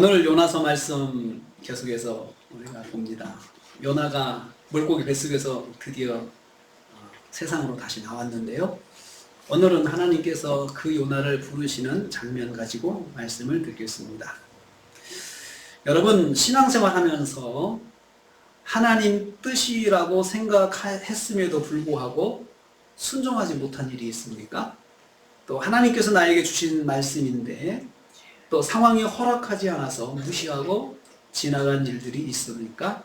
오늘 요나서 말씀 계속해서 우리가 봅니다. 요나가 물고기 뱃속에서 드디어 세상으로 다시 나왔는데요. 오늘은 하나님께서 그 요나를 부르시는 장면 가지고 말씀을 듣겠습니다. 여러분, 신앙생활 하면서 하나님 뜻이라고 생각했음에도 불구하고 순종하지 못한 일이 있습니까? 또 하나님께서 나에게 주신 말씀인데 또 상황이 허락하지 않아서 무시하고 지나간 일들이 있습니까?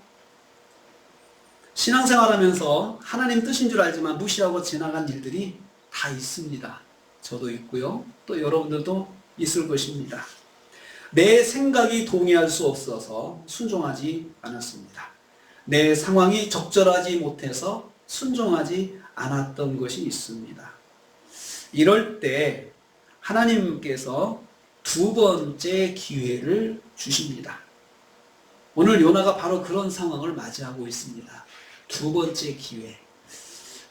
신앙생활 하면서 하나님 뜻인 줄 알지만 무시하고 지나간 일들이 다 있습니다. 저도 있고요. 또 여러분들도 있을 것입니다. 내 생각이 동의할 수 없어서 순종하지 않았습니다. 내 상황이 적절하지 못해서 순종하지 않았던 것이 있습니다. 이럴 때 하나님께서 두 번째 기회를 주십니다. 오늘 요나가 바로 그런 상황을 맞이하고 있습니다. 두 번째 기회.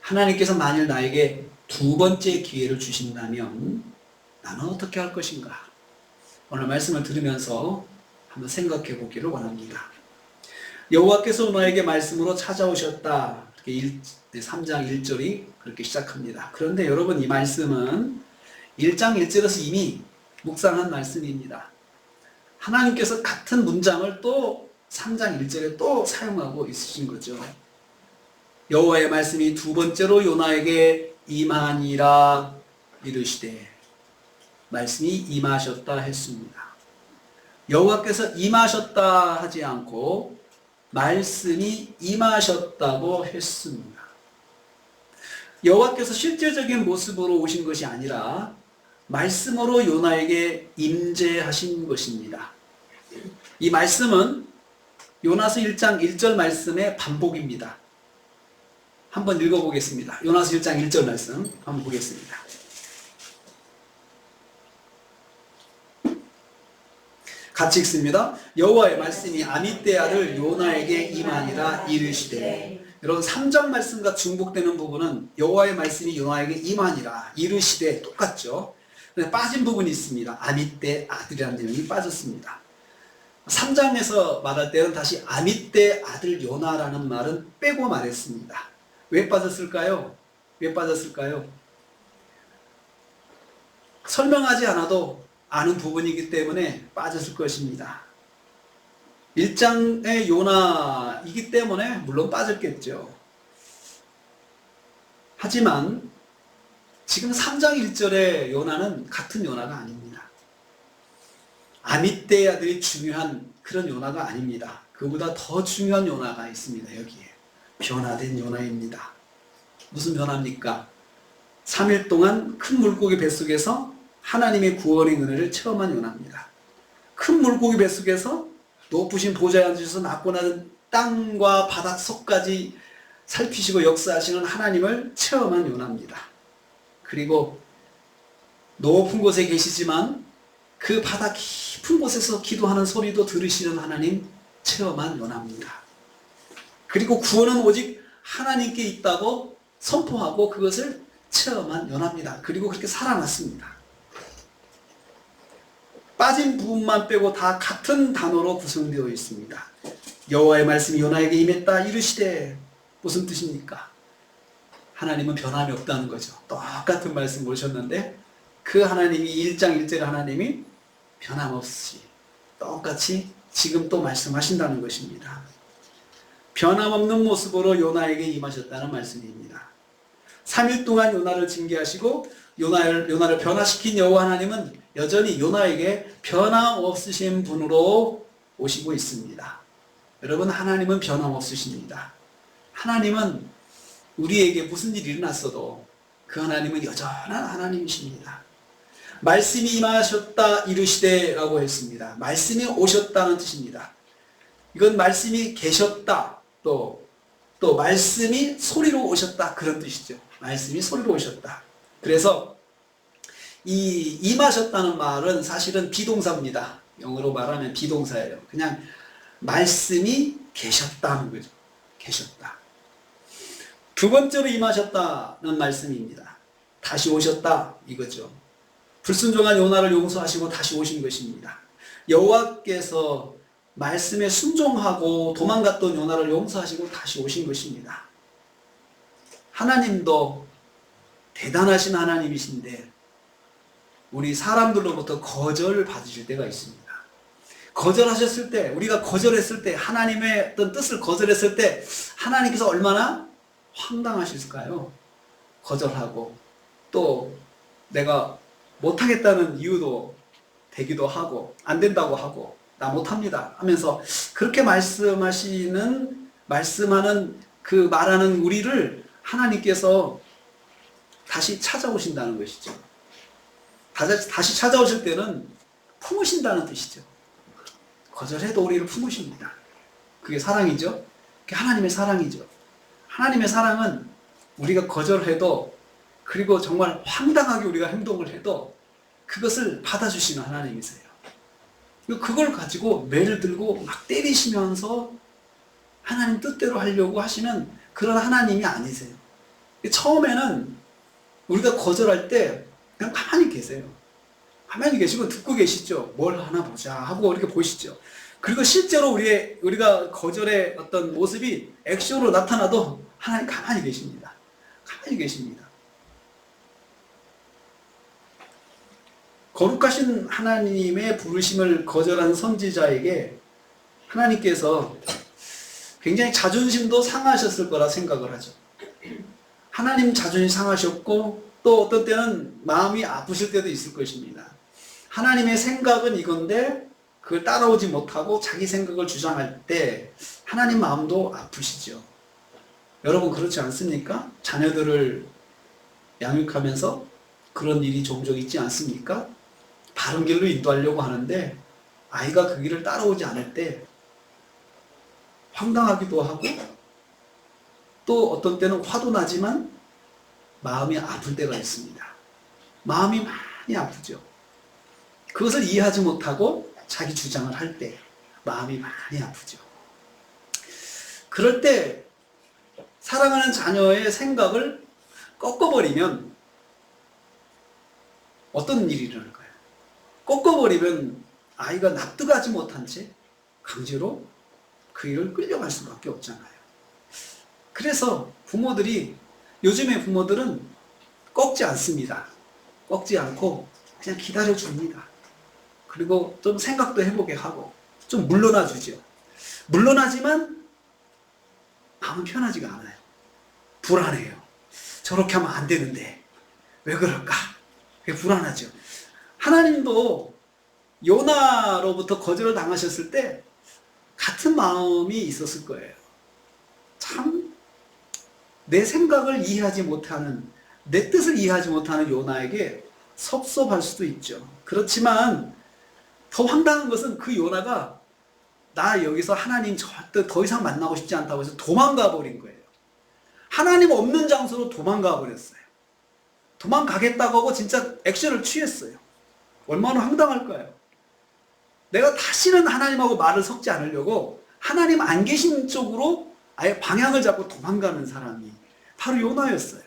하나님께서 만일 나에게 두 번째 기회를 주신다면 나는 어떻게 할 것인가? 오늘 말씀을 들으면서 한번 생각해 보기를 원합니다. 여호와께서 너에게 말씀으로 찾아오셨다. 3장 1절이 그렇게 시작합니다. 그런데 여러분, 이 말씀은 1장 1절에서 이미 묵상한 말씀입니다. 하나님께서 같은 문장을 또 3장 1절에 또 사용하고 있으신 거죠. 여호와의 말씀이 두 번째로 요나에게 임하니라 이르시되, 말씀이 임하셨다 했습니다. 여호와께서 임하셨다 하지 않고 말씀이 임하셨다고 했습니다. 여호와께서 실제적인 모습으로 오신 것이 아니라 말씀으로 요나에게 임재하신 것입니다. 이 말씀은 요나서 1장 1절 말씀의 반복입니다. 한번 읽어보겠습니다. 요나서 1장 1절 말씀 한번 보겠습니다. 같이 읽습니다. 여호와의 말씀이 아미떼 아들 요나에게 임하니라 이르시되. 여러분, 3장 말씀과 중복되는 부분은 여호와의 말씀이 요나에게 임하니라 이르시되 똑같죠. 근데 빠진 부분이 있습니다. 아미떼 아들이라는 내용이 빠졌습니다. 3장에서 말할 때는 다시 아미떼 아들 요나라는 말은 빼고 말했습니다. 왜 빠졌을까요? 왜 빠졌을까요? 설명하지 않아도 아는 부분이기 때문에 빠졌을 것입니다. 1장의 요나이기 때문에 물론 빠졌겠죠. 하지만 지금 3장 1절의 요나는 같은 요나가 아닙니다. 아미떼 아들이 중요한 그런 요나가 아닙니다. 그보다 더 중요한 요나가 있습니다. 여기에 변화된 요나입니다. 무슨 변화입니까? 3일 동안 큰 물고기 뱃속에서 하나님의 구원의 은혜를 체험한 요나입니다. 큰 물고기 뱃속에서 높으신 보좌에 앉으셔서 낮고 낮은 땅과 바닥 속까지 살피시고 역사하시는 하나님을 체험한 요나입니다. 그리고 높은 곳에 계시지만 그 바다 깊은 곳에서 기도하는 소리도 들으시는 하나님 체험한 요나입니다. 그리고 구원은 오직 하나님께 있다고 선포하고 그것을 체험한 요나입니다. 그리고 그렇게 살아났습니다. 빠진 부분만 빼고 다 같은 단어로 구성되어 있습니다. 여호와의 말씀이 요나에게 임했다 이르시되. 무슨 뜻입니까? 하나님은 변함이 없다는 거죠. 똑같은 말씀 오셨는데 그 하나님이 1장 1절의 하나님이 변함없이 똑같이 지금 또 말씀하신다는 것입니다. 변함없는 모습으로 요나에게 임하셨다는 말씀입니다. 3일 동안 요나를 징계하시고 요나를 변화시킨 여호와 하나님은 여전히 요나에게 변함없으신 분으로 오시고 있습니다. 여러분, 하나님은 변함없으십니다. 하나님은 우리에게 무슨 일이 일어났어도 그 하나님은 여전한 하나님이십니다. 말씀이 임하셨다 이르시되 라고 했습니다. 말씀이 오셨다는 뜻입니다. 이건 말씀이 계셨다, 또 말씀이 소리로 오셨다, 그런 뜻이죠. 말씀이 소리로 오셨다. 그래서 이 임하셨다는 말은 사실은 비동사입니다. 영어로 말하면 비동사예요. 그냥 말씀이 계셨다는 거죠. 계셨다. 두 번째로 임하셨다는 말씀입니다. 다시 오셨다 이거죠. 불순종한 요나를 용서하시고 다시 오신 것입니다. 여호와께서 말씀에 순종하고 도망갔던 요나를 용서하시고 다시 오신 것입니다. 하나님도 대단하신 하나님이신데 우리 사람들로부터 거절을 받으실 때가 있습니다. 거절하셨을 때, 우리가 거절했을 때, 하나님의 어떤 뜻을 거절했을 때 하나님께서 얼마나 황당하실까요? 거절하고 또 내가 못하겠다는 이유도 되기도 하고 안 된다고 하고 나 못합니다 하면서 그렇게 말씀하는 그 말하는 우리를 하나님께서 다시 찾아오신다는 것이죠. 다시 찾아오실 때는 품으신다는 뜻이죠. 거절해도 우리를 품으십니다. 그게 사랑이죠. 그게 하나님의 사랑이죠. 하나님의 사랑은 우리가 거절해도 그리고 정말 황당하게 우리가 행동을 해도 그것을 받아주시는 하나님이세요. 그걸 가지고 매를 들고 막 때리시면서 하나님 뜻대로 하려고 하시는 그런 하나님이 아니세요. 처음에는 우리가 거절할 때 그냥 가만히 계세요. 가만히 계시고 듣고 계시죠. 뭘 하나 보자 하고 이렇게 보시죠. 그리고 실제로 우리가 거절의 어떤 모습이 액션으로 나타나도 하나님 가만히 계십니다. 가만히 계십니다. 거룩하신 하나님의 부르심을 거절한 선지자에게 하나님께서 굉장히 자존심도 상하셨을 거라 생각을 하죠. 하나님 자존심 상하셨고 또 어떤 때는 마음이 아프실 때도 있을 것입니다. 하나님의 생각은 이건데 그걸 따라오지 못하고 자기 생각을 주장할 때 하나님 마음도 아프시죠. 여러분 그렇지 않습니까? 자녀들을 양육하면서 그런 일이 종종 있지 않습니까? 바른 길로 인도하려고 하는데 아이가 그 길을 따라오지 않을 때 황당하기도 하고 또 어떤 때는 화도 나지만 마음이 아플 때가 있습니다. 마음이 많이 아프죠. 그것을 이해하지 못하고 자기 주장을 할 때 마음이 많이 아프죠. 그럴 때 사랑하는 자녀의 생각을 꺾어버리면 어떤 일이 일어날까요? 꺾어버리면 아이가 납득하지 못한 채 강제로 그 일을 끌려갈 수밖에 없잖아요. 그래서 요즘의 부모들은 꺾지 않습니다. 꺾지 않고 그냥 기다려줍니다. 그리고 좀 생각도 해보게 하고 좀 물러나 주죠. 물러나지만 마음은 편하지가 않아요. 불안해요. 저렇게 하면 안 되는데 왜 그럴까? 그게 불안하죠. 하나님도 요나로부터 거절을 당하셨을 때 같은 마음이 있었을 거예요. 참 내 생각을 이해하지 못하는, 내 뜻을 이해하지 못하는 요나에게 섭섭할 수도 있죠. 그렇지만 더 황당한 것은 그 요나가 나 여기서 하나님 절대 더 이상 만나고 싶지 않다고 해서 도망가 버린 거예요. 하나님 없는 장소로 도망가 버렸어요. 도망가겠다고 하고 진짜 액션을 취했어요. 얼마나 황당할까요? 내가 다시는 하나님하고 말을 섞지 않으려고 하나님 안 계신 쪽으로 아예 방향을 잡고 도망가는 사람이 바로 요나였어요.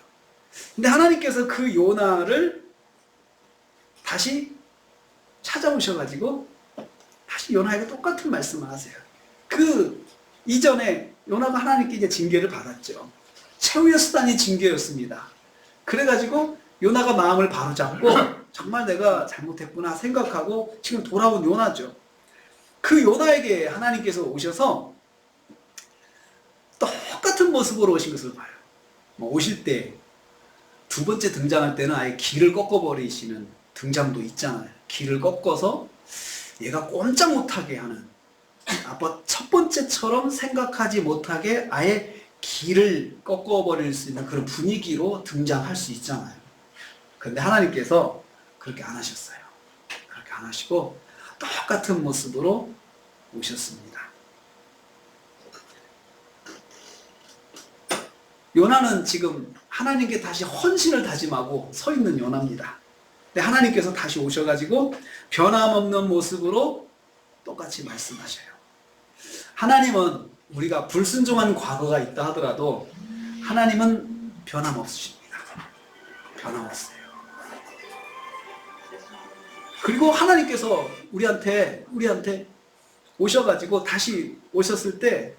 근데 하나님께서 그 요나를 다시 찾아오셔가지고 다시 요나에게 똑같은 말씀을 하세요. 그 이전에 요나가 하나님께 이제 징계를 받았죠. 최후의 수단이 징계였습니다. 그래가지고 요나가 마음을 바로잡고 정말 내가 잘못했구나 생각하고 지금 돌아온 요나죠. 그 요나에게 하나님께서 오셔서 똑같은 모습으로 오신 것을 봐요. 오실 때 두 번째 등장할 때는 아예 길을 꺾어버리시는 등장도 있잖아요. 길을 꺾어서 얘가 꼼짝 못하게 하는, 아빠 첫 번째처럼 생각하지 못하게 아예 길을 꺾어버릴 수 있는 그런 분위기로 등장할 수 있잖아요. 그런데 하나님께서 그렇게 안 하셨어요. 그렇게 안 하시고 똑같은 모습으로 오셨습니다. 요나는 지금 하나님께 다시 헌신을 다짐하고 서 있는 요나입니다. 근데 하나님께서 다시 오셔가지고 변함없는 모습으로 똑같이 말씀하셔요. 하나님은 우리가 불순종한 과거가 있다 하더라도 하나님은 변함없으십니다. 변함없어요. 그리고 하나님께서 우리한테 오셔가지고 다시 오셨을 때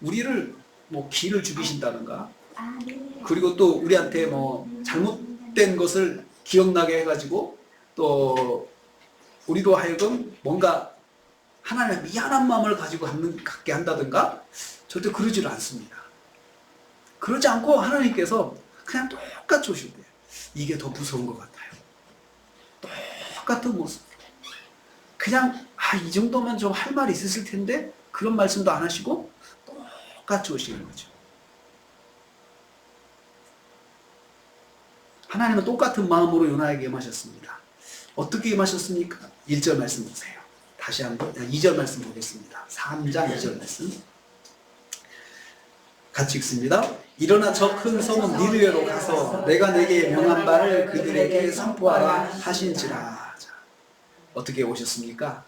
우리를 뭐 기를 죽이신다든가, 그리고 또 우리한테 뭐 잘못된 것을 기억나게 해가지고 또 우리로 하여금 뭔가 하나님의 미안한 마음을 가지고 갖게 한다든가, 절대 그러지를 않습니다. 그러지 않고 하나님께서 그냥 똑같이 오실 때 이게 더 무서운 것 같아요. 똑같은 모습. 그냥 이 정도면 좀 할 말이 있으실 텐데 그런 말씀도 안 하시고 똑같이 오시는 거죠. 하나님은 똑같은 마음으로 요나에게 임하셨습니다. 어떻게 임하셨습니까? 1절 말씀 보세요. 다시 한번 2절 말씀 보겠습니다. 3장 2절 말씀 같이 읽습니다. 일어나 저 큰 성읍 니느웨로 가서 내가 내게 명한 바를 그들에게 선포하라 하신지라. 자, 어떻게 오셨습니까?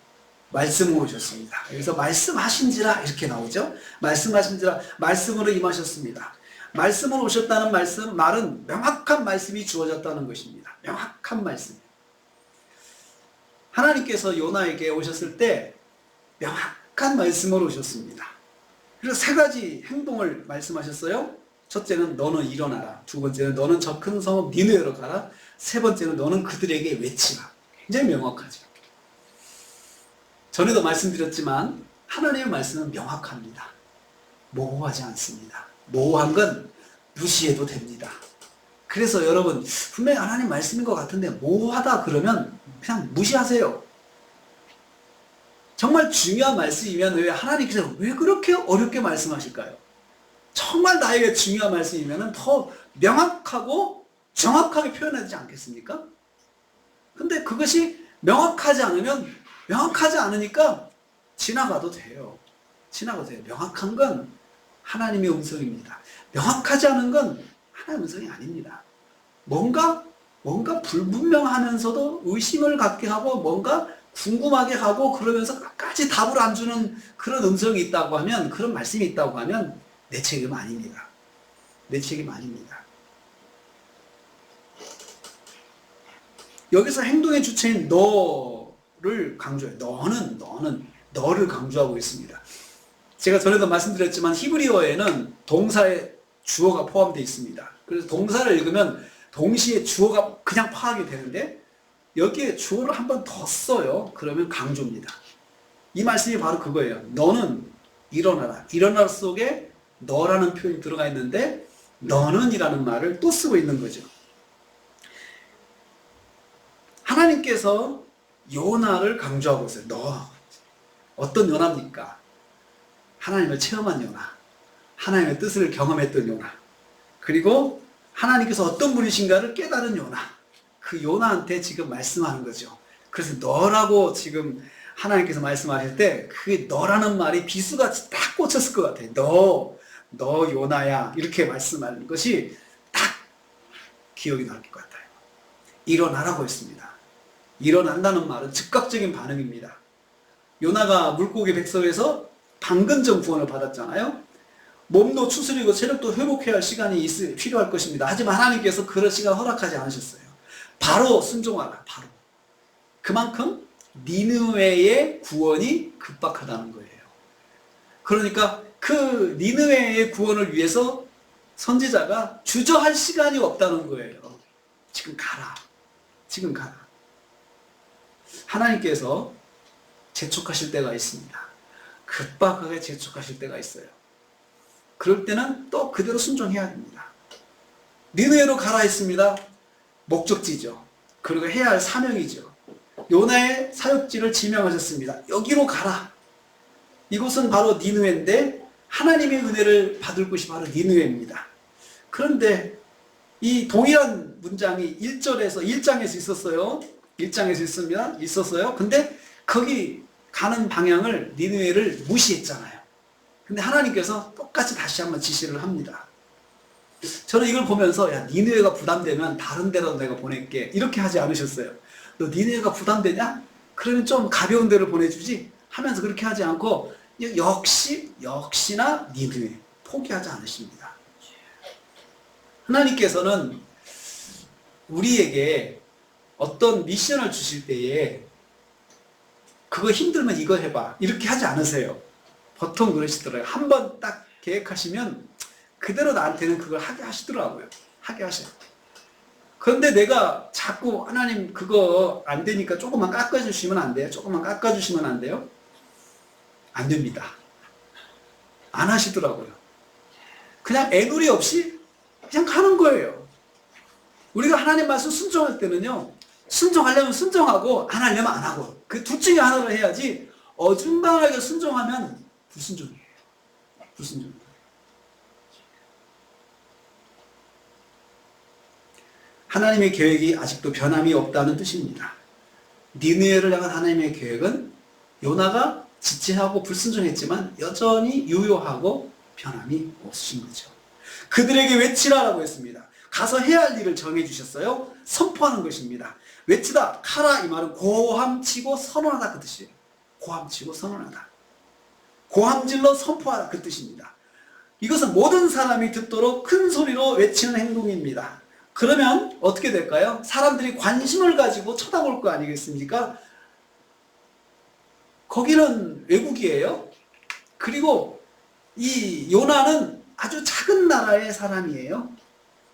말씀으로 오셨습니다. 여기서 말씀하신지라 이렇게 나오죠. 말씀하신지라, 말씀으로 임하셨습니다. 말씀으로 오셨다는 말은 명확한 말씀이 주어졌다는 것입니다. 명확한 말씀. 하나님께서 요나에게 오셨을 때 명확한 말씀으로 오셨습니다. 그래서 세 가지 행동을 말씀하셨어요. 첫째는 너는 일어나라. 두 번째는 너는 저 큰 성읍 니느웨로 가라. 세 번째는 너는 그들에게 외치라. 굉장히 명확하죠. 전에도 말씀드렸지만 하나님의 말씀은 명확합니다. 모호하지 않습니다. 모호한 건 무시해도 됩니다. 그래서 여러분, 분명히 하나님 말씀인 것 같은데 모호하다 그러면 그냥 무시하세요. 정말 중요한 말씀이면 왜 하나님께서 왜 그렇게 어렵게 말씀하실까요? 정말 나에게 중요한 말씀이면 더 명확하고 정확하게 표현해야 되지 않겠습니까? 근데 그것이 명확하지 않으니까 지나가도 돼요. 명확한 건 하나님의 음성입니다. 명확하지 않은 건 하나님의 음성이 아닙니다. 뭔가 불분명하면서도 의심을 갖게 하고 뭔가 궁금하게 하고 그러면서 끝까지 답을 안 주는 그런 음성이 있다고 하면, 그런 말씀이 있다고 하면 내 책임 아닙니다. 내 책임 아닙니다. 여기서 행동의 주체인 너를 강조해요. 너를 강조하고 있습니다. 제가 전에도 말씀드렸지만 히브리어에는 동사에 주어가 포함되어 있습니다. 그래서 동사를 읽으면 동시에 주어가 그냥 파악이 되는데 여기에 주어를 한 번 더 써요. 그러면 강조입니다. 이 말씀이 바로 그거예요. 너는 일어나라. 일어나라 속에 너라는 표현이 들어가 있는데 너는 이라는 말을 또 쓰고 있는 거죠. 하나님께서 요나를 강조하고 있어요. 너 어떤 요나입니까? 하나님을 체험한 요나, 하나님의 뜻을 경험했던 요나, 그리고 하나님께서 어떤 분이신가를 깨달은 요나, 그 요나한테 지금 말씀하는 거죠. 그래서 너라고 지금 하나님께서 말씀하실 때 그 너라는 말이 비수같이 딱 꽂혔을 것 같아요. 너 요나야, 이렇게 말씀하는 것이 딱 기억이 날 것 같아요. 일어나라고 했습니다. 일어난다는 말은 즉각적인 반응입니다. 요나가 물고기 백석에서 방금 전 구원을 받았잖아요. 몸도 추스리고 체력도 회복해야 할 시간이 필요할 것입니다. 하지만 하나님께서 그런 시간 허락하지 않으셨어요. 바로 순종하라. 바로. 그만큼 니느웨의 구원이 급박하다는 거예요. 그러니까 그 니느웨의 구원을 위해서 선지자가 주저할 시간이 없다는 거예요. 지금 가라. 하나님께서 재촉하실 때가 있습니다. 급박하게 재촉하실 때가 있어요. 그럴 때는 또 그대로 순종해야 됩니다. 니느웨로 가라 했습니다. 목적지죠. 그리고 해야 할 사명이죠. 요나의 사역지를 지명하셨습니다. 여기로 가라. 이곳은 바로 니느웨인데 하나님의 은혜를 받을 곳이 바로 니느웨입니다. 그런데 이 동일한 문장이 1장에서 있었어요. 1장에서 있었어요. 근데 거기 가는 방향을 니느웨를 무시했잖아요. 근데 하나님께서 똑같이 다시 한번 지시를 합니다. 저는 이걸 보면서 야, 니느웨가 부담되면 다른 데로 내가 보낼게, 이렇게 하지 않으셨어요. 너 니느웨가 부담되냐? 그러면 좀 가벼운 데로 보내주지 하면서 그렇게 하지 않고 역시나 니느웨 포기하지 않으십니다. 하나님께서는 우리에게 어떤 미션을 주실 때에 그거 힘들면 이거 해봐. 이렇게 하지 않으세요. 보통 그러시더라고요. 한번 딱 계획하시면 그대로 나한테는 그걸 하게 하시더라고요. 하게 하셔요. 그런데 내가 자꾸 하나님 그거 안 되니까 조금만 깎아주시면 안 돼요? 조금만 깎아주시면 안 돼요? 안 됩니다. 안 하시더라고요. 그냥 애누리 없이 그냥 가는 거예요. 우리가 하나님 말씀 순종할 때는요, 순종하려면 순종하고 안 하려면 안 하고 그 둘 중에 하나를 해야지 어중간하게 순종하면 불순종이에요. 불순종. 하나님의 계획이 아직도 변함이 없다는 뜻입니다. 니느웨를 향한 하나님의 계획은 요나가 지체하고 불순종했지만 여전히 유효하고 변함이 없으신 거죠. 그들에게 외치라라고 했습니다. 가서 해야 할 일을 정해주셨어요. 선포하는 것입니다. 외치다, 카라 이 말은 고함치고 선언하다 그 뜻이에요. 고함치고 선언하다. 고함질러 선포하다 그 뜻입니다. 이것은 모든 사람이 듣도록 큰 소리로 외치는 행동입니다. 그러면 어떻게 될까요? 사람들이 관심을 가지고 쳐다볼 거 아니겠습니까? 거기는 외국이에요. 그리고 이 요나는 아주 작은 나라의 사람이에요.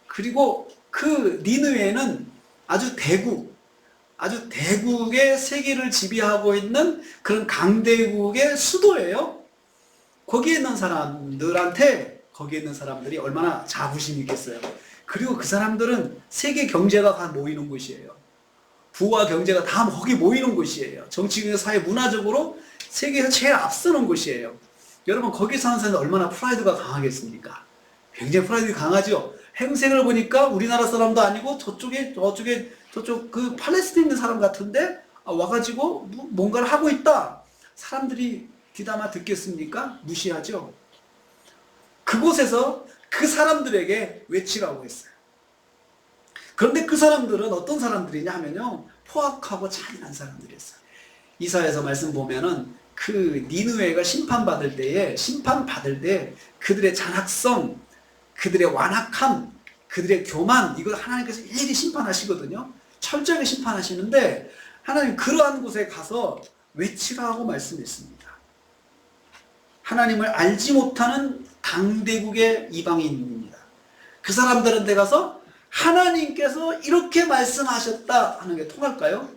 그리고 그 니느웨는 아주 대국의 세계를 지배하고 있는 그런 강대국의 수도예요. 거기에 있는 사람들이 얼마나 자부심이 있겠어요. 그리고 그 사람들은 세계 경제가 다 모이는 곳이에요. 부와 경제가 다 거기 모이는 곳이에요. 정치적인 사회 문화적으로 세계에서 제일 앞서는 곳이에요. 여러분 거기 사는 사람은 얼마나 프라이드가 강하겠습니까? 굉장히 프라이드 강하죠. 행색을 보니까 우리나라 사람도 아니고 저쪽 그 팔레스타인에 있는 사람 같은데 와가지고 뭔가를 하고 있다. 사람들이 귀담아 듣겠습니까? 무시하죠. 그곳에서 그 사람들에게 외치라고 했어요. 그런데 그 사람들은 어떤 사람들이냐 하면요, 포악하고 잔인한 사람들이었어요. 이사야서 말씀 보면은 그 니느웨가 심판받을 때 그들의 잔악성, 그들의 완악함, 그들의 교만, 이걸 하나님께서 일일이 심판하시거든요. 철저하게 심판하시는데 하나님 그러한 곳에 가서 외치라고 말씀했습니다. 하나님을 알지 못하는 강대국의 이방인입니다. 그 사람들한테 가서 하나님께서 이렇게 말씀하셨다 하는 게 통할까요?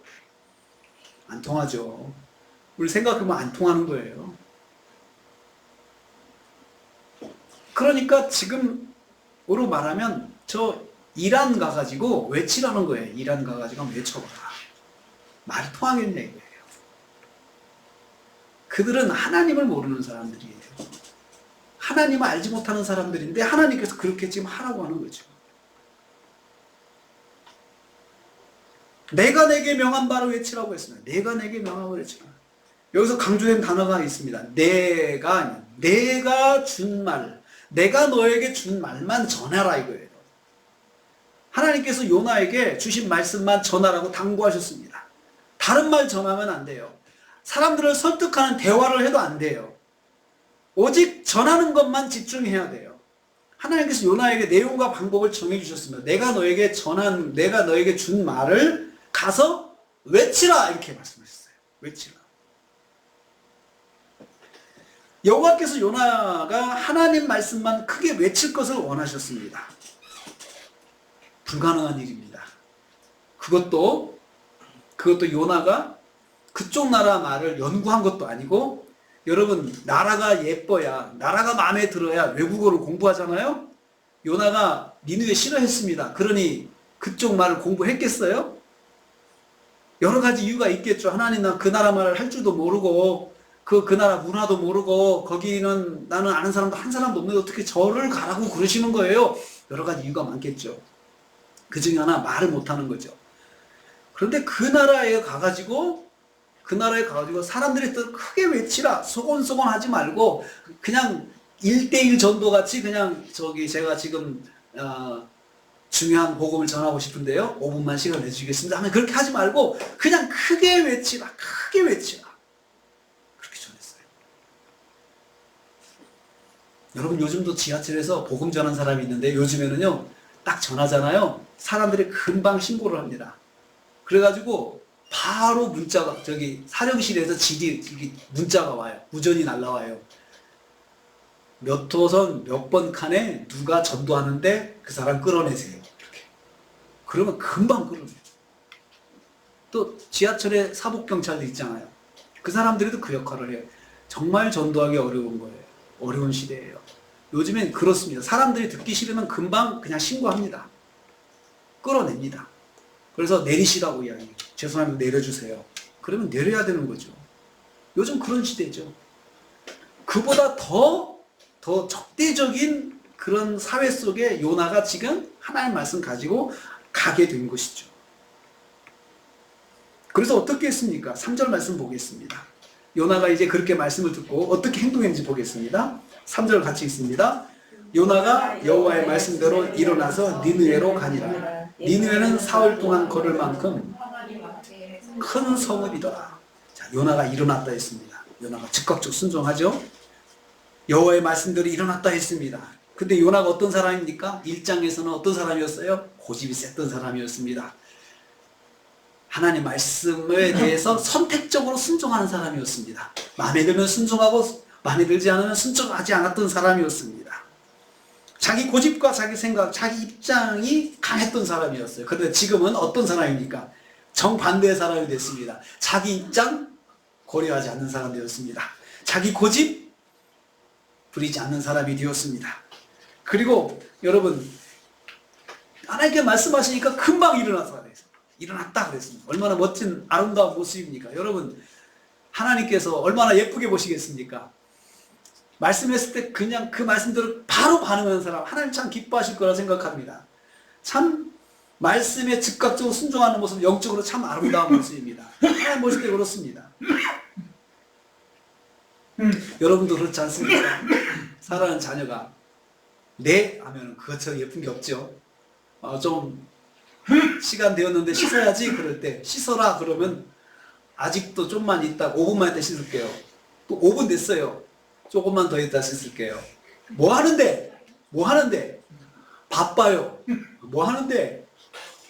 안 통하죠. 우리 생각해보면 안 통하는 거예요. 그러니까 지금으로 말하면 저 이란 가가지고 외치라는 거예요. 이란 가가지고 한번 외쳐봐라. 말이 통하겠냐 이거예요. 그들은 하나님을 모르는 사람들이에요. 하나님을 알지 못하는 사람들인데 하나님께서 그렇게 지금 하라고 하는 거죠. 내가 내게 명한 바를 외치라고 했습니다. 내가 내게 명한 바를 외치라. 여기서 강조된 단어가 있습니다. 내가 준 말, 내가 너에게 준 말만 전하라 이거예요. 하나님께서 요나에게 주신 말씀만 전하라고 당부하셨습니다. 다른 말 전하면 안 돼요. 사람들을 설득하는 대화를 해도 안 돼요. 오직 전하는 것만 집중해야 돼요. 하나님께서 요나에게 내용과 방법을 정해주셨습니다. 내가 너에게 준 말을 가서 외치라 이렇게 말씀하셨어요. 외치라. 여호와께서 요나가 하나님 말씀만 크게 외칠 것을 원하셨습니다. 불가능한 일입니다. 그것도 요나가 그쪽 나라 말을 연구한 것도 아니고, 여러분 나라가 예뻐야, 나라가 마음에 들어야 외국어를 공부하잖아요. 요나가 니느웨 싫어했습니다. 그러니 그쪽 말을 공부했겠어요? 여러 가지 이유가 있겠죠. 하나님 나 그 나라 말을 할 줄도 모르고 그 나라 문화도 모르고 거기는 나는 아는 사람도 한 사람도 없는데 어떻게 저를 가라고 그러시는 거예요? 여러 가지 이유가 많겠죠. 그 중에 하나 말을 못하는 거죠. 그런데 그 나라에 가가지고 사람들이 또 크게 외치라, 소곤소곤 하지 말고 그냥 1대1 전도같이 그냥 제가 지금 중요한 복음을 전하고 싶은데요 5분만 시간 내주시겠습니다 하면 그렇게 하지 말고 그냥 크게 외치라, 크게 외치라, 그렇게 전했어요. 여러분 요즘도 지하철에서 복음 전한 사람이 있는데 요즘에는요 딱 전하잖아요, 사람들이 금방 신고를 합니다. 그래가지고 바로 문자가 저기 사령실에서 문자가 와요. 무전이 날라와요. 몇 호선 몇 번 칸에 누가 전도하는데 그 사람 끌어내세요. 이렇게. 그러면 금방 끌어내요. 또 지하철에 사복경찰도 있잖아요. 그 사람들도 그 역할을 해요. 정말 전도하기 어려운 거예요. 어려운 시대예요. 요즘엔 그렇습니다. 사람들이 듣기 싫으면 금방 그냥 신고합니다. 끌어냅니다. 그래서 내리시라고 이야기해요. 죄송합니다. 내려주세요. 그러면 내려야 되는 거죠. 요즘 그런 시대죠. 그보다 더 적대적인 그런 사회 속에 요나가 지금 하나님의 말씀 가지고 가게 된 것이죠. 그래서 어떻게 했습니까? 3절 말씀 보겠습니다. 요나가 이제 그렇게 말씀을 듣고 어떻게 행동했는지 보겠습니다. 3절 같이 읽습니다. 요나가 여호와의 말씀대로 일어나서 니느웨로 가니라. 니느웨는 사흘 동안 걸을 만큼 큰 성읍이더라. 자, 요나가 일어났다 했습니다. 요나가 즉각적 순종하죠. 여호와의 말씀대로 일어났다 했습니다. 근데 요나가 어떤 사람입니까? 1장에서는 어떤 사람이었어요? 고집이 셌던 사람이었습니다. 하나님 말씀에 대해서 선택적으로 순종하는 사람이었습니다. 마음에 들면 순종하고 마음에 들지 않으면 순종하지 않았던 사람이었습니다. 자기 고집과 자기 생각, 자기 입장이 강했던 사람이었어요. 그런데 지금은 어떤 사람입니까? 정반대의 사람이 됐습니다. 자기 입장 고려하지 않는 사람이 되었습니다. 자기 고집 부리지 않는 사람이 되었습니다. 그리고 여러분 하나님께 말씀하시니까 금방 일어나서 일어났다 그랬습니다. 얼마나 멋진 아름다운 모습입니까? 여러분 하나님께서 얼마나 예쁘게 보시겠습니까? 말씀했을 때 그냥 그 말씀대로 바로 반응하는 사람 하나님 참 기뻐하실 거라 생각합니다. 참 말씀에 즉각적으로 순종하는 모습 영적으로 참 아름다운 모습입니다. 하나님 보실 때 그렇습니다. 여러분도 그렇지 않습니까? 사랑하는 자녀가 네 하면 그것처럼 예쁜 게 없죠. 좀 시간 되었는데 씻어야지 그럴 때 씻어라 그러면 아직도 좀만 있다 5분만 있다 씻을게요. 또 5분 됐어요. 조금만 더 있다 씻을게요. 뭐 하는데? 뭐 하는데? 바빠요. 뭐 하는데?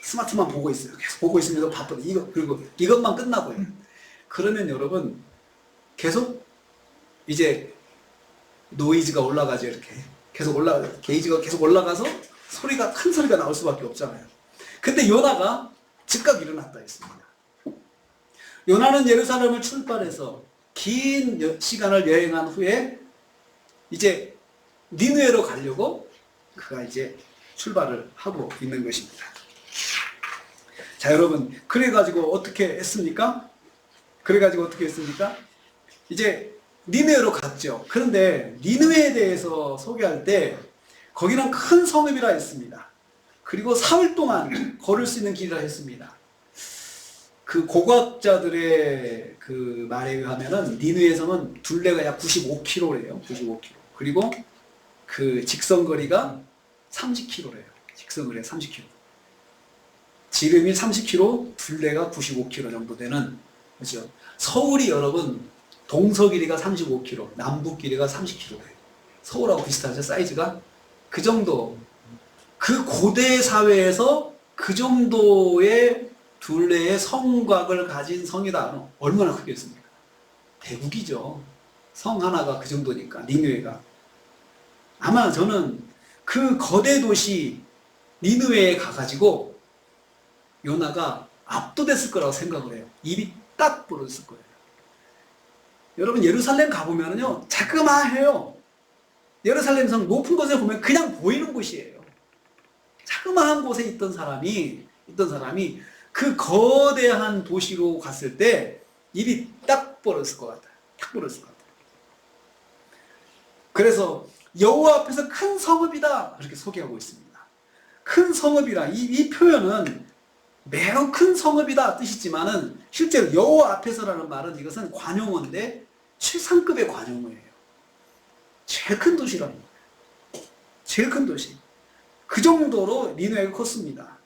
스마트만 보고 있어요. 계속 보고 있으면 바빠요. 그리고 이것만 끝나고요. 그러면 여러분 계속 이제 노이즈가 올라가죠. 이렇게 계속 게이지가 계속 올라가서 큰 소리가 나올 수밖에 없잖아요. 근데 요나가 즉각 일어났다 했습니다. 요나는 예루살렘을 출발해서 긴 시간을 여행한 후에 이제 니느웨로 가려고 그가 이제 출발을 하고 있는 것입니다. 자, 여러분 그래가지고 어떻게 했습니까? 이제 니느웨로 갔죠. 그런데 니느웨에 대해서 소개할 때 거기는 큰 성읍이라 했습니다. 그리고 사흘 동안 걸을 수 있는 길이라 했습니다. 그 고고학자들의 그 말에 의하면은 니느웨에서는 둘레가 약 95km래요. 95km. 그리고 그 직선거리가 30km래요. 직선거리가 30km. 지름이 30km, 둘레가 95km 정도 되는 그렇죠. 서울이 여러분 동서 길이가 35km, 남북 길이가 30km예요. 서울하고 비슷하죠, 사이즈가? 그 정도. 그 고대 사회에서 그 정도의 둘레의 성곽을 가진 성이다. 얼마나 크겠습니까? 대국이죠. 성 하나가 그 정도니까, 니느웨가. 아마 저는 그 거대 도시 니느웨에 가가지고 요나가 압도됐을 거라고 생각을 해요. 입이 딱 벌어졌을 거예요. 여러분 예루살렘 가보면요 자그마해요. 예루살렘 성 높은 곳에 보면 그냥 보이는 곳이에요. 자그마한 곳에 있던 사람이 그 거대한 도시로 갔을 때 입이 딱 벌어졌을 것 같아요. 딱 벌어졌을 것 같아요. 그래서 여호와 앞에서 큰 성읍이다 이렇게 소개하고 있습니다. 큰 성읍이라 이 표현은 매우 큰 성읍이다 뜻이지만은 실제로 여호와 앞에서라는 말은 이것은 관용어인데 최상급의 관용어예요. 제일 큰 도시라는 거예요. 제일 큰 도시. 그 정도로 니느웨가 컸습니다.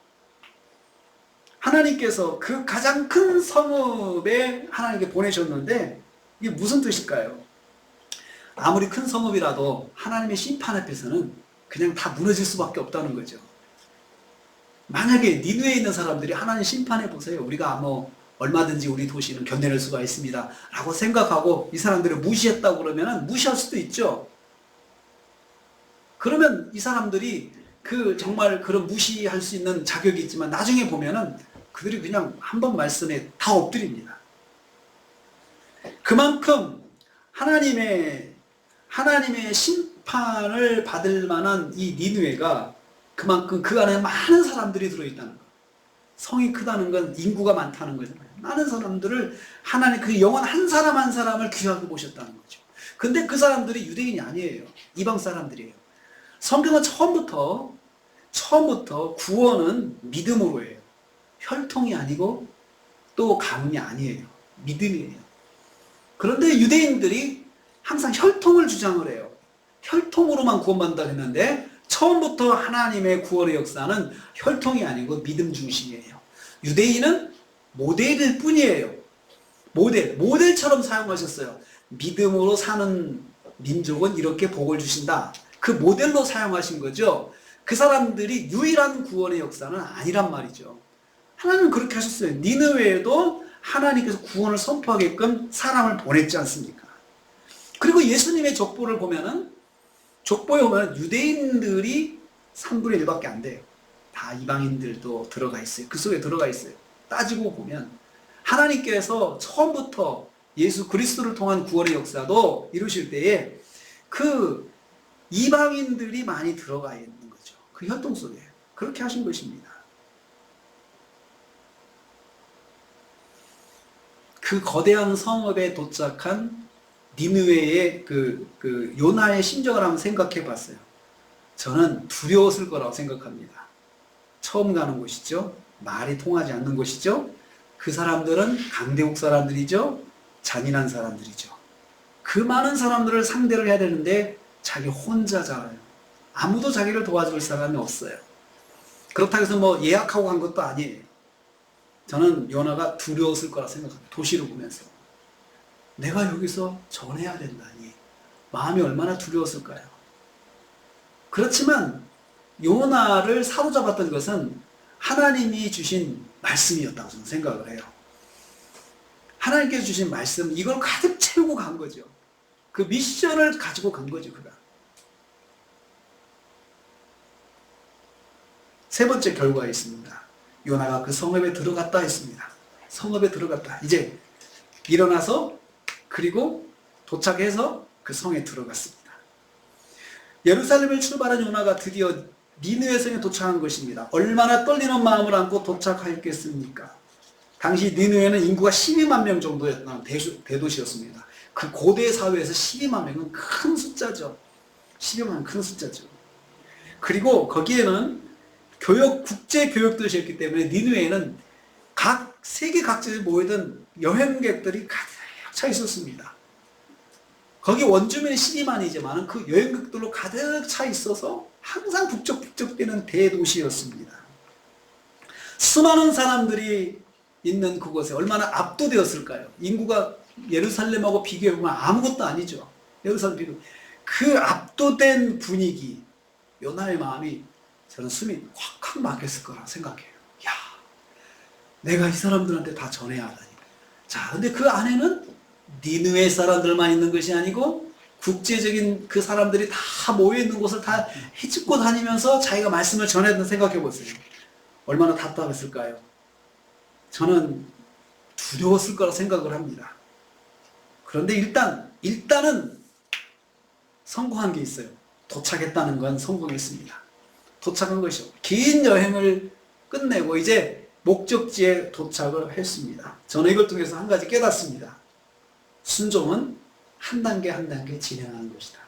하나님께서 그 가장 큰 성읍에 하나님께 보내셨는데 이게 무슨 뜻일까요? 아무리 큰 성읍이라도 하나님의 심판 앞에서는 그냥 다 무너질 수밖에 없다는 거죠. 만약에 니느웨에 있는 사람들이 하나님 심판해 보세요. 우리가 뭐 얼마든지 우리 도시는 견뎌낼 수가 있습니다 라고 생각하고 이 사람들을 무시했다고 그러면 무시할 수도 있죠. 그러면 이 사람들이 정말 그런 무시할 수 있는 자격이 있지만 나중에 보면은 그들이 그냥 한 번 말씀에 다 엎드립니다. 그만큼 하나님의 심판을 받을 만한 이 니느웨가 그만큼 그 안에 많은 사람들이 들어있다는 거. 성이 크다는 건 인구가 많다는 거잖아요. 많은 사람들을 하나님 그 영혼 한 사람 한 사람을 귀하게 보셨다는 거죠. 근데 그 사람들이 유대인이 아니에요. 이방 사람들이에요. 성경은 처음부터 구원은 믿음으로 해요. 혈통이 아니고 또 가문이 아니에요. 믿음이에요. 그런데 유대인들이 항상 혈통을 주장을 해요. 혈통으로만 구원받는다 했는데 처음부터 하나님의 구원의 역사는 혈통이 아니고 믿음 중심이에요. 유대인은 모델일 뿐이에요. 모델처럼 사용하셨어요. 믿음으로 사는 민족은 이렇게 복을 주신다. 그 모델로 사용하신 거죠. 그 사람들이 유일한 구원의 역사는 아니란 말이죠. 하나님은 그렇게 하셨어요. 니느웨에도 하나님께서 구원을 선포하게끔 사람을 보냈지 않습니까? 그리고 예수님의 족보를 보면은 족보에 보면 유대인들이 3분의 1밖에 안 돼요. 다 이방인들도 들어가 있어요. 그 속에 들어가 있어요. 따지고 보면 하나님께서 처음부터 예수 그리스도를 통한 구원의 역사도 이루실 때에 그 이방인들이 많이 들어가 있는 거죠. 그 혈통 속에. 그렇게 하신 것입니다. 그 거대한 성읍에 도착한 니느웨의 요나의 심정을 한번 생각해 봤어요. 저는 두려웠을 거라고 생각합니다. 처음 가는 곳이죠. 말이 통하지 않는 곳이죠. 그 사람들은 강대국 사람들이죠. 잔인한 사람들이죠. 그 많은 사람들을 상대를 해야 되는데 자기 혼자잖아요. 아무도 자기를 도와줄 사람이 없어요. 그렇다고 해서 뭐 예약하고 간 것도 아니에요. 저는 요나가 두려웠을 거라 생각합니다. 도시를 보면서. 내가 여기서 전해야 된다니. 마음이 얼마나 두려웠을까요? 그렇지만 요나를 사로잡았던 것은 하나님이 주신 말씀이었다고 저는 생각을 해요. 하나님께서 주신 말씀, 이걸 가득 채우고 간 거죠. 그 미션을 가지고 간 거죠, 그가. 세 번째 결과가 있습니다. 요나가 그 성읍에 들어갔다 했습니다. 성읍에 들어갔다. 이제 일어나서 그리고 도착해서 그 성에 들어갔습니다. 예루살렘을 출발한 요나가 드디어 니느웨 성에 도착한 것입니다. 얼마나 떨리는 마음을 안고 도착하였겠습니까? 당시 니느웨는 인구가 12만 명 정도였던 대도시였습니다. 그 고대 사회에서 12만 명은 큰 숫자죠. 12만 명은 큰 숫자죠. 그리고 거기에는 국제 교육 도시였기 때문에 니느웨에는 세계 각지에서 모이던 여행객들이 가득 차 있었습니다. 거기 원주민이 12만이지만 그 여행객들로 가득 차 있어서 항상 북적북적대는 대도시였습니다. 수많은 사람들이 있는 그곳에 얼마나 압도되었을까요? 인구가 예루살렘하고 비교해보면 아무것도 아니죠. 예루살렘 비교. 그 압도된 분위기, 요나의 마음이 저는 숨이 확확 막혔을 거라 생각해요. 야, 내가 이 사람들한테 다 전해야 하다니. 자, 근데 그 안에는 니느웨 사람들만 있는 것이 아니고 국제적인 그 사람들이 다 모여있는 곳을 다 헤집고 다니면서 자기가 말씀을 전했던 생각해 보세요. 얼마나 답답했을까요? 저는 두려웠을 거라 생각을 합니다. 그런데 일단은 성공한 게 있어요. 도착했다는 건 성공했습니다. 도착한 것이죠. 긴 여행을 끝내고 이제 목적지에 도착을 했습니다. 저는 이걸 통해서 한 가지 깨닫습니다. 순종은 한 단계 한 단계 진행하는 것이다.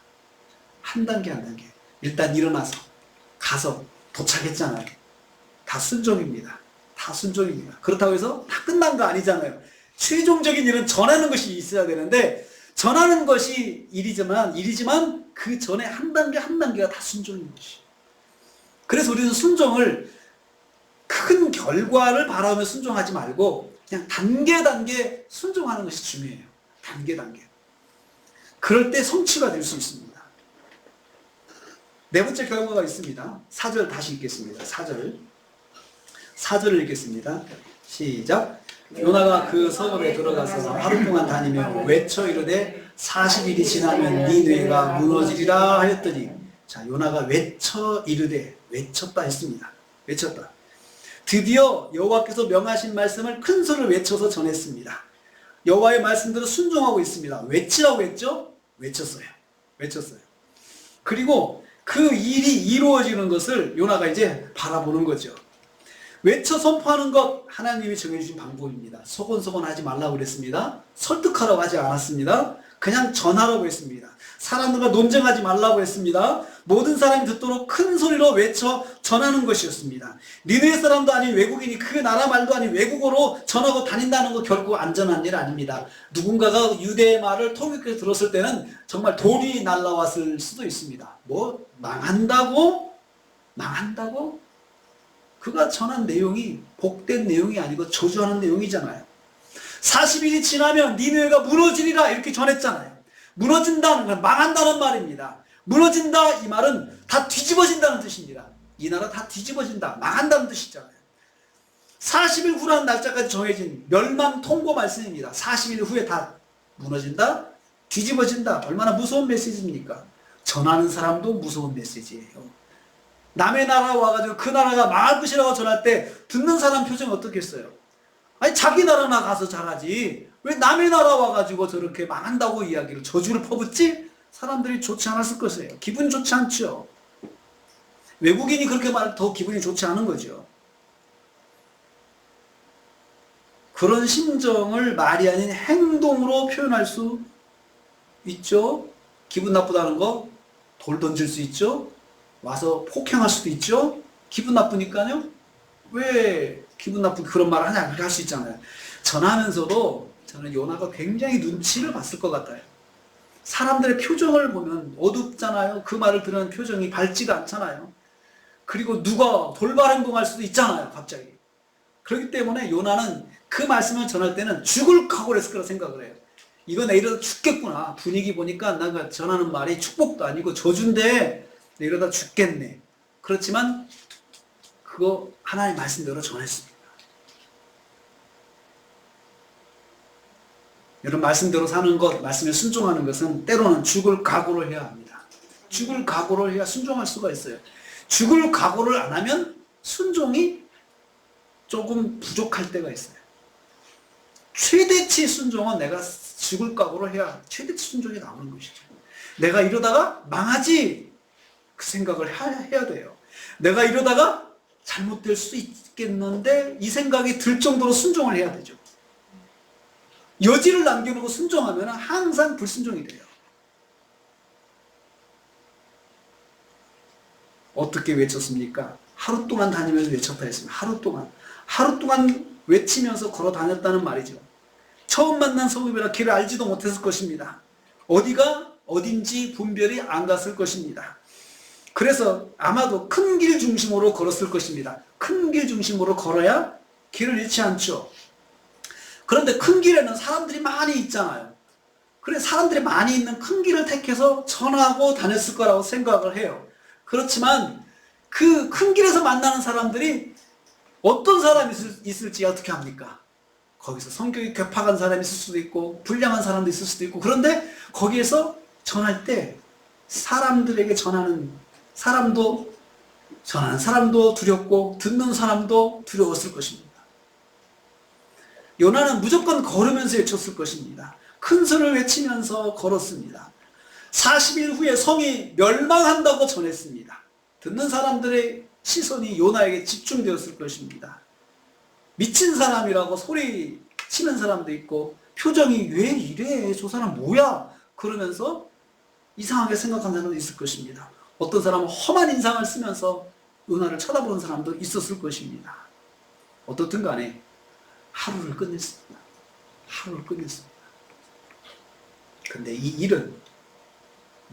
한 단계 한 단계. 일단 일어나서 가서 도착했잖아요. 다 순종입니다. 다 순종입니다. 그렇다고 해서 다 끝난 거 아니잖아요. 최종적인 일은 전하는 것이 있어야 되는데 전하는 것이 일이지만 그 전에 한 단계 한 단계가 다 순종인 것이. 그래서 우리는 순종을 큰 결과를 바라며 순종하지 말고 그냥 단계 순종하는 것이 중요해요. 단계. 그럴 때 성취가 될 수 있습니다. 네 번째 결과가 있습니다. 4절 다시 읽겠습니다. 4절을 읽겠습니다. 시작. 요나가 그 성읍에 들어가서 하루 동안 다니며 외쳐 이르되 40일이 지나면 니느웨가 무너지리라 하였더니, 자, 요나가 외쳐 이르되, 외쳤다 했습니다. 외쳤다. 드디어 여호와께서 명하신 말씀을 큰 소리로 외쳐서 전했습니다. 여호와의 말씀대로 순종하고 있습니다. 외치라고 했죠? 외쳤어요. 외쳤어요. 그리고 그 일이 이루어지는 것을 요나가 이제 바라보는 거죠. 외쳐 선포하는 것, 하나님이 정해주신 방법입니다. 소곤소곤하지 말라고 그랬습니다. 설득하라고 하지 않았습니다. 그냥 전하라고 했습니다. 사람들과 논쟁하지 말라고 했습니다. 모든 사람이 듣도록 큰 소리로 외쳐 전하는 것이었습니다. 니느웨 사람도 아닌 외국인이 그 나라 말도 아닌 외국어로 전하고 다닌다는 거 결코 안전한 일 아닙니다. 누군가가 유대의 말을 통역해서 들었을 때는 정말 돌이 날라왔을 수도 있습니다. 뭐 망한다고? 망한다고? 그가 전한 내용이 복된 내용이 아니고 저주하는 내용이잖아요. 40일이 지나면 니느웨가 무너지리라 이렇게 전했잖아요. 무너진다는 건 망한다는 말입니다. 무너진다 이 말은 다 뒤집어진다는 뜻입니다. 이 나라 다 뒤집어진다, 망한다는 뜻이잖아요. 40일 후라는 날짜까지 정해진 멸망 통고 말씀입니다. 40일 후에 다 무너진다, 뒤집어진다. 얼마나 무서운 메시지입니까? 전하는 사람도 무서운 메시지예요. 남의 나라 와가지고 그 나라가 망할 것이라고 전할 때 듣는 사람 표정이 어떻겠어요? 아니 자기 나라나 가서 잘하지 왜 남의 나라 와가지고 저렇게 망한다고 이야기를 저주를 퍼붓지? 사람들이 좋지 않았을 것이에요. 기분 좋지 않죠. 외국인이 그렇게 말하면 더 기분이 좋지 않은 거죠. 그런 심정을 말이 아닌 행동으로 표현할 수 있죠. 기분 나쁘다는 거 돌 던질 수 있죠. 와서 폭행할 수도 있죠. 기분 나쁘니까요. 왜 기분 나쁘게 그런 말을 하냐 그렇게 할 수 있잖아요. 전하면서도 저는 요나가 굉장히 눈치를 봤을 것 같아요. 사람들의 표정을 보면 어둡잖아요. 그 말을 들으면 표정이 밝지가 않잖아요. 그리고 누가 돌발 행동할 수도 있잖아요. 갑자기. 그렇기 때문에 요나는 그 말씀을 전할 때는 죽을 각오를 했을 거라 생각을 해요. 이거 내 이러다 죽겠구나. 분위기 보니까 내가 전하는 말이 축복도 아니고 저주인데 내 이러다 죽겠네. 그렇지만 그거 하나님 말씀대로 전했습니다. 여러분 말씀대로 사는 것, 말씀에 순종하는 것은 때로는 죽을 각오를 해야 합니다. 죽을 각오를 해야 순종할 수가 있어요. 죽을 각오를 안 하면 순종이 조금 부족할 때가 있어요. 최대치 순종은 내가 죽을 각오를 해야 최대치 순종이 나오는 것이죠. 내가 이러다가 망하지 그 생각을 해야 돼요. 내가 이러다가 잘못될 수 있겠는데 이 생각이 들 정도로 순종을 해야 되죠. 여지를 남겨놓고 순종하면 항상 불순종이 돼요. 어떻게 외쳤습니까? 하루 동안 다니면서 외쳤다 했습니다. 하루 동안 외치면서 걸어 다녔다는 말이죠. 처음 만난 성읍이라 길을 알지도 못했을 것입니다. 어디가 어딘지 분별이 안 갔을 것입니다. 그래서 아마도 큰 길 중심으로 걸었을 것입니다. 큰 길 중심으로 걸어야 길을 잃지 않죠. 그런데 큰 길에는 사람들이 많이 있잖아요. 그래 사람들이 많이 있는 큰 길을 택해서 전하고 다녔을 거라고 생각을 해요. 그렇지만 그 큰 길에서 만나는 사람들이 어떤 사람이 있을지 어떻게 합니까? 거기서 성격이 괴팍한 사람이 있을 수도 있고 불량한 사람도 있을 수도 있고 그런데 거기에서 전할 때 사람들에게 전하는 사람도 두렵고 듣는 사람도 두려웠을 것입니다. 요나는 무조건 걸으면서 외쳤을 것입니다. 큰 소리를 외치면서 걸었습니다. 40일 후에 성이 멸망한다고 전했습니다. 듣는 사람들의 시선이 요나에게 집중되었을 것입니다. 미친 사람이라고 소리 치는 사람도 있고 표정이 왜 이래 저 사람 뭐야 그러면서 이상하게 생각하는 사람도 있을 것입니다. 어떤 사람은 험한 인상을 쓰면서 요나를 쳐다보는 사람도 있었을 것입니다. 어떻든 간에 하루를 끝냈습니다. 근데 이 일은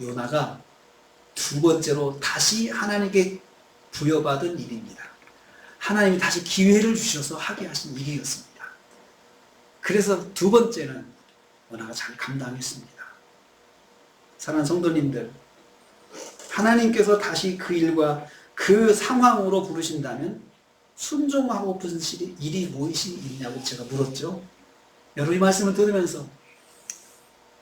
요나가 두 번째로 다시 하나님께 부여받은 일입니다. 하나님이 다시 기회를 주셔서 하게 하신 일이었습니다. 그래서 두 번째는 요나가 잘 감당했습니다. 사랑하는 성도님들, 하나님께서 다시 그 일과 그 상황으로 부르신다면 순종하고픈 일이 무엇이 있냐고 제가 물었죠. 여러분 이 말씀을 들으면서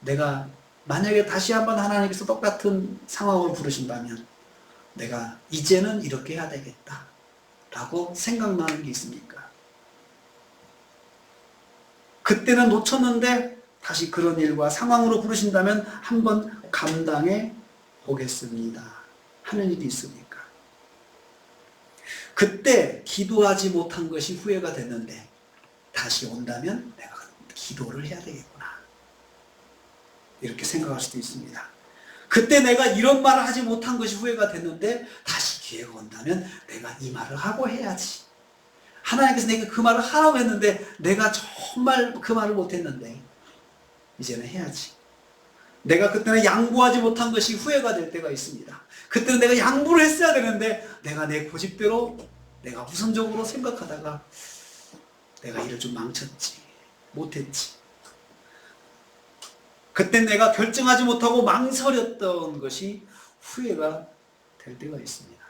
내가 만약에 다시 한번 하나님께서 똑같은 상황을 부르신다면 내가 이제는 이렇게 해야 되겠다 라고 생각나는 게 있습니까? 그때는 놓쳤는데 다시 그런 일과 상황으로 부르신다면 한번 감당해 보겠습니다 하는 일이 있습니까? 그때 기도하지 못한 것이 후회가 됐는데 다시 온다면 내가 기도를 해야 되겠구나 이렇게 생각할 수도 있습니다. 그때 내가 이런 말을 하지 못한 것이 후회가 됐는데 다시 기회가 온다면 내가 이 말을 하고 해야지. 하나님께서 내가 그 말을 하라고 했는데 내가 정말 그 말을 못했는데 이제는 해야지. 내가 그때는 양보하지 못한 것이 후회가 될 때가 있습니다. 그때는 내가 양보를 했어야 되는데 내가 내 고집대로 내가 우선적으로 생각하다가 내가 일을 좀 망쳤지. 못했지. 그때 내가 결정하지 못하고 망설였던 것이 후회가 될 때가 있습니다.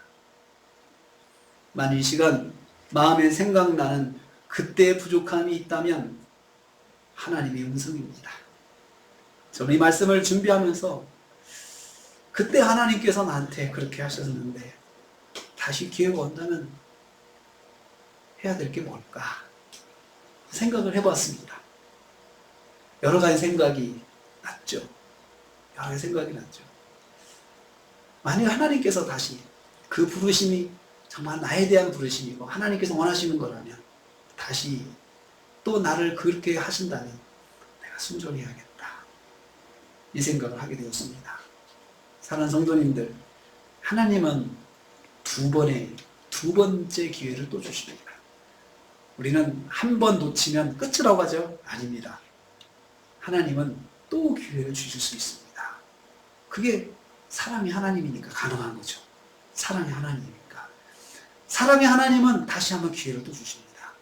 만일 이 시간 마음에 생각나는 그때의 부족함이 있다면 하나님의 음성입니다. 저는 이 말씀을 준비하면서 그때 하나님께서 나한테 그렇게 하셨는데 다시 기회가 온다면 해야 될 게 뭘까 생각을 해봤습니다. 여러 가지 생각이 났죠. 여러 가지 생각이 났죠. 만약 하나님께서 다시 그 부르심이 정말 나에 대한 부르심이고 하나님께서 원하시는 거라면 다시 또 나를 그렇게 하신다면 내가 순종해야겠다. 이 생각을 하게 되었습니다. 사랑하는 성도님들, 하나님은 두 번째 기회를 또 주십니다. 우리는 한 번 놓치면 끝이라고 하죠? 아닙니다. 하나님은 또 기회를 주실 수 있습니다. 그게 사랑의 하나님이니까 가능한 거죠. 사랑의 하나님이니까. 사랑의 하나님은 다시 한번 기회를 또 주십니다.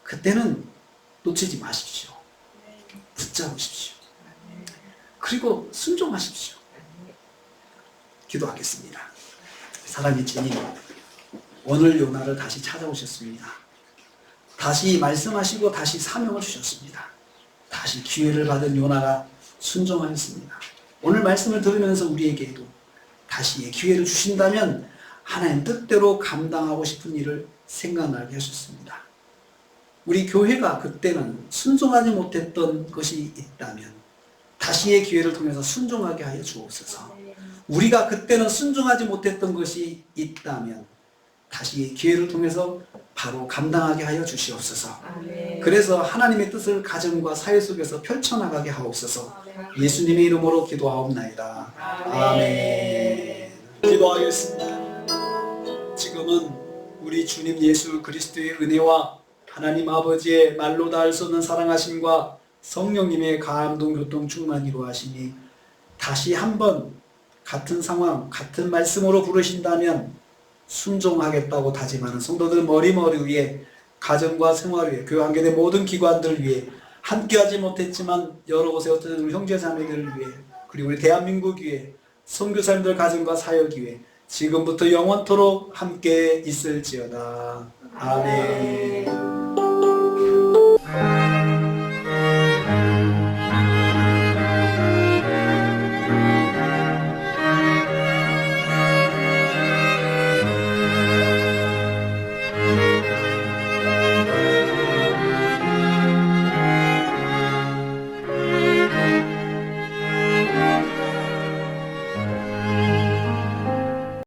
그때는 놓치지 마십시오. 붙잡으십시오. 그리고 순종하십시오. 기도하겠습니다. 사랑의 주님, 오늘 요나를 다시 찾아오셨습니다. 다시 말씀하시고 다시 사명을 주셨습니다. 다시 기회를 받은 요나가 순종하였습니다. 오늘 말씀을 들으면서 우리에게도 다시 기회를 주신다면 하나님 뜻대로 감당하고 싶은 일을 생각나게 하셨습니다. 우리 교회가 그때는 순종하지 못했던 것이 있다면 다시의 기회를 통해서 순종하게 하여 주옵소서. 우리가 그때는 순종하지 못했던 것이 있다면 다시 기회를 통해서 바로 감당하게 하여 주시옵소서. 그래서 하나님의 뜻을 가정과 사회 속에서 펼쳐나가게 하옵소서. 예수님의 이름으로 기도하옵나이다. 아멘. 기도하겠습니다. 지금은 우리 주님 예수 그리스도의 은혜와 하나님 아버지의 말로 닿을 수 없는 사랑하심과 성령님의 감동 교통 충만히로 하시니 다시 한번 같은 상황 같은 말씀으로 부르신다면 순종하겠다고 다짐하는 성도들 머리 위에 가정과 생활 위에 교회 관계된 모든 기관들 위에 함께하지 못했지만 여러 곳에 어떤 우리 형제자매들을 위해 그리고 우리 대한민국 위에 선교사님들 가정과 사역 위에 지금부터 영원토록 함께 있을지어다. 아멘.